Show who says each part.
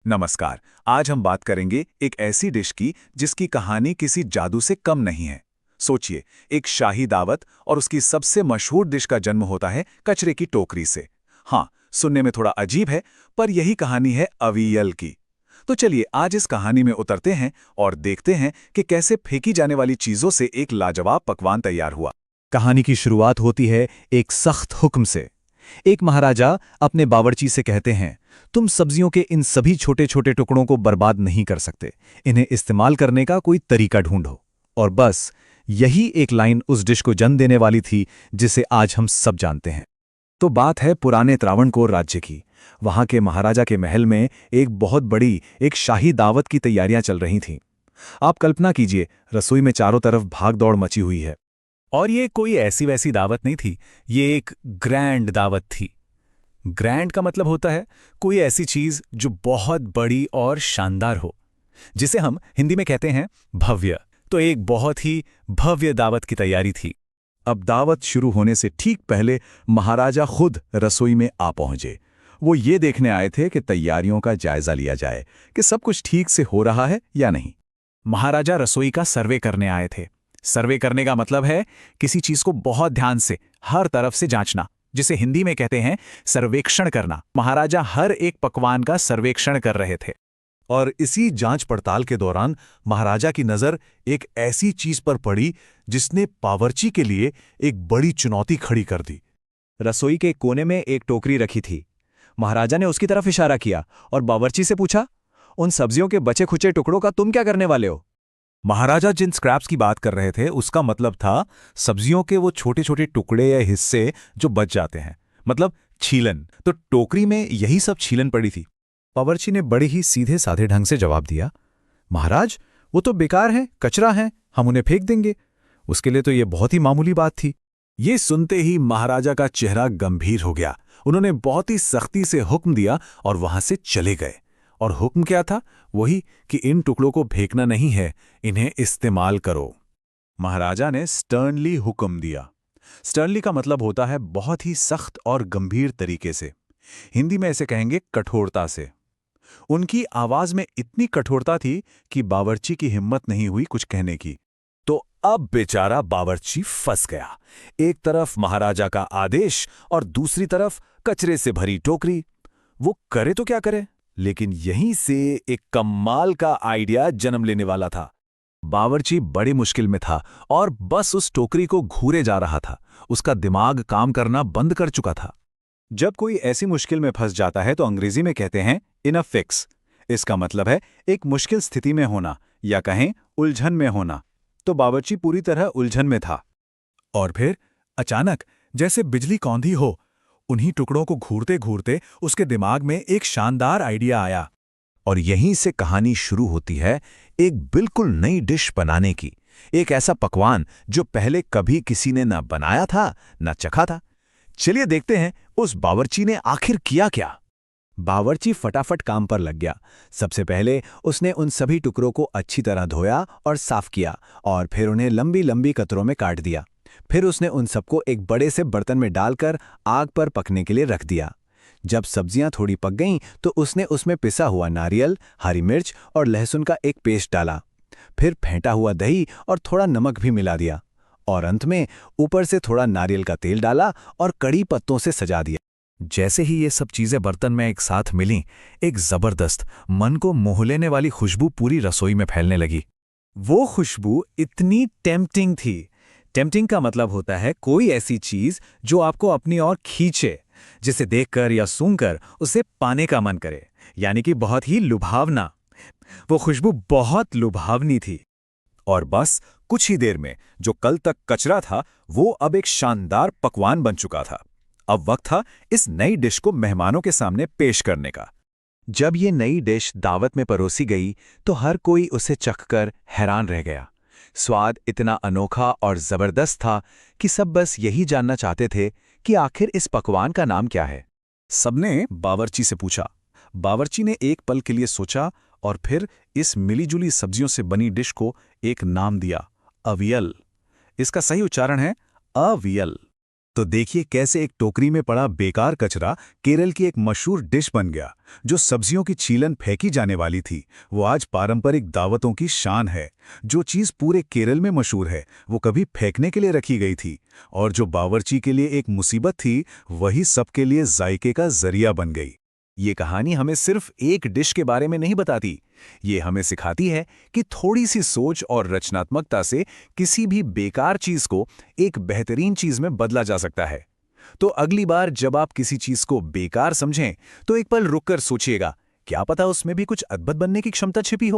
Speaker 1: नमस्कार। आज हम बात करेंगे एक ऐसी डिश की जिसकी कहानी किसी जादू से कम नहीं है। सोचिए, एक शाही दावत और उसकी सबसे मशहूर डिश का जन्म होता है कचरे की टोकरी से। हाँ, सुनने में थोड़ा अजीब है, पर यही कहानी है अवियल की। तो चलिए आज इस कहानी में उतरते हैं और देखते हैं कि कैसे फेंकी जाने वाली चीजों से एक लाजवाब पकवान तैयार हुआ।
Speaker 2: कहानी की शुरुआत होती है एक सख्त हुक्म से। एक महाराजा अपने बावर्ची से कहते हैं, तुम सब्जियों के इन सभी छोटे छोटे टुकड़ों को बर्बाद नहीं कर सकते, इन्हें इस्तेमाल करने का कोई तरीका ढूंढो। और बस यही एक लाइन उस डिश को जन्म देने वाली थी जिसे आज हम सब जानते हैं। तो बात है पुराने त्रावणकोर राज्य की। वहां के महाराजा के महल में एक बहुत बड़ी एक शाही दावत की तैयारियां चल रही थीं। आप कल्पना कीजिए, रसोई में चारों तरफ भाग दौड़ मची हुई है।
Speaker 3: और ये कोई ऐसी वैसी दावत नहीं थी, ये एक ग्रैंड दावत थी। ग्रैंड का मतलब होता है कोई ऐसी चीज जो बहुत बड़ी और शानदार हो, जिसे हम हिंदी में कहते हैं भव्य। तो एक बहुत ही भव्य दावत की तैयारी थी।
Speaker 2: अब दावत शुरू होने से ठीक पहले महाराजा खुद रसोई में आ पहुंचे। वो ये देखने आए थे कि तैयारियों का जायजा लिया जाए कि सब कुछ ठीक से हो रहा है या नहीं।
Speaker 3: महाराजा रसोई का सर्वे करने आए थे। सर्वे करने का मतलब है किसी चीज को बहुत ध्यान से हर तरफ से जांचना, जिसे हिंदी में कहते हैं सर्वेक्षण करना। महाराजा हर एक पकवान का सर्वेक्षण कर रहे थे।
Speaker 2: और इसी जांच पड़ताल के दौरान महाराजा की नज़र एक ऐसी चीज पर पड़ी जिसने बावर्ची के लिए एक बड़ी चुनौती खड़ी कर दी। रसोई के कोने में एक टोकरी रखी थी। महाराजा ने उसकी तरफ इशारा किया और बावर्ची से पूछा, उन सब्जियों के बचे खुचे टुकड़ों का तुम क्या करने वाले हो?
Speaker 1: महाराजा जिन स्क्रैप्स की बात कर रहे थे उसका मतलब था सब्जियों के वो छोटे छोटे टुकड़े या हिस्से जो बच जाते हैं, मतलब छीलन। तो टोकरी में यही सब छीलन पड़ी थी।
Speaker 2: बावर्ची ने बड़े ही सीधे साधे ढंग से जवाब दिया, महाराज, वो तो बेकार हैं, कचरा हैं, हम उन्हें फेंक देंगे। उसके लिए तो ये बहुत ही मामूली बात थी।
Speaker 1: ये सुनते ही महाराजा का चेहरा गंभीर हो गया। उन्होंने बहुत ही सख्ती से हुक्म दिया और वहां से चले गए। और हुक्म क्या था? वही कि इन टुकड़ों को फेंकना नहीं है, इन्हें इस्तेमाल करो। महाराजा ने स्टर्नली हुक्म दिया। स्टर्नली का मतलब होता है बहुत ही सख्त और गंभीर तरीके से। हिंदी में ऐसे कहेंगे कठोरता से। उनकी आवाज में इतनी कठोरता थी कि बावर्ची की हिम्मत नहीं हुई कुछ कहने की। तो अब बेचारा बावर्ची फंस गया। एक तरफ महाराजा का आदेश और दूसरी तरफ कचरे से भरी टोकरी। वो करे तो क्या करे? लेकिन यहीं से एक कमाल का आइडिया जन्म लेने वाला था। बावर्ची बड़ी मुश्किल में था और बस उस टोकरी को घूरे जा रहा था। उसका दिमाग काम करना बंद कर चुका था। जब कोई ऐसी मुश्किल में फंस जाता है तो अंग्रेजी में कहते हैं इन अ फिक्स। इसका मतलब है एक मुश्किल स्थिति में होना, या कहें उलझन में होना। तो बावर्ची पूरी तरह उलझन में था। और फिर अचानक जैसे बिजली कौंधी हो, उन्हीं टुकड़ों को घूरते घूरते उसके दिमाग में एक शानदार आइडिया आया। और यहीं से कहानी शुरू होती है एक बिल्कुल नई डिश बनाने की। एक ऐसा पकवान जो पहले कभी किसी ने न बनाया था न चखा था। चलिए देखते हैं उस बावर्ची ने आखिर किया क्या। बावर्ची फटाफट काम पर लग गया। सबसे पहले उसने उन सभी टुकड़ों को अच्छी तरह धोया और साफ किया और फिर उन्हें लंबी लंबी कतरों में काट दिया। फिर उसने उन सबको एक बड़े से बर्तन में डालकर आग पर पकने के लिए रख दिया। जब सब्जियां थोड़ी पक गईं तो उसने उसमें पिसा हुआ नारियल, हरी मिर्च और लहसुन का एक पेस्ट डाला। फिर फेंटा हुआ दही और थोड़ा नमक भी मिला दिया और अंत में ऊपर से थोड़ा नारियल का तेल डाला और कड़ी पत्तों से सजा दिया। जैसे ही ये सब चीजें बर्तन में एक साथ मिलीं, एक जबरदस्त, मन को मोह लेने वाली खुशबू पूरी रसोई में फैलने लगी।
Speaker 3: वो खुशबू इतनी टेम्पटिंग थी। टेम्पटिंग का मतलब होता है कोई ऐसी चीज जो आपको अपनी ओर खींचे, जिसे देखकर या सूंघकर उसे पाने का मन करे, यानी कि बहुत ही लुभावना। वो खुशबू बहुत लुभावनी थी।
Speaker 1: और बस कुछ ही देर में जो कल तक कचरा था वो अब एक शानदार पकवान बन चुका था। अब वक्त था इस नई डिश को मेहमानों के सामने पेश करने का। जब ये नई डिश दावत में परोसी गई तो हर कोई उसे चखकर हैरान रह गया। स्वाद इतना अनोखा और जबरदस्त था कि सब बस यही जानना चाहते थे कि आखिर इस पकवान का नाम क्या है। सबने बावर्ची से पूछा। बावर्ची ने एक पल के लिए सोचा और फिर इस मिलीजुली सब्जियों से बनी डिश को एक नाम दिया, अवियल। इसका सही उच्चारण है अवियल।
Speaker 2: तो देखिए कैसे एक टोकरी में पड़ा बेकार कचरा केरल की एक मशहूर डिश बन गया। जो सब्जियों की छीलन फेंकी जाने वाली थी, वो आज पारंपरिक दावतों की शान है। जो चीज़ पूरे केरल में मशहूर है, वो कभी फेंकने के लिए रखी गई थी, और जो बावर्ची के लिए एक मुसीबत थी, वही सबके लिए जायके का जरिया बन गई।
Speaker 3: ये कहानी हमें सिर्फ एक डिश के बारे में नहीं बताती, ये हमें सिखाती है कि थोड़ी सी सोच और रचनात्मकता से किसी भी बेकार चीज को एक बेहतरीन चीज में बदला जा सकता है। तो अगली बार जब आप किसी चीज को बेकार समझें, तो एक पल रुककर सोचिएगा, क्या पता उसमें भी कुछ अद्भुत बनने की क्षमता छिपी हो।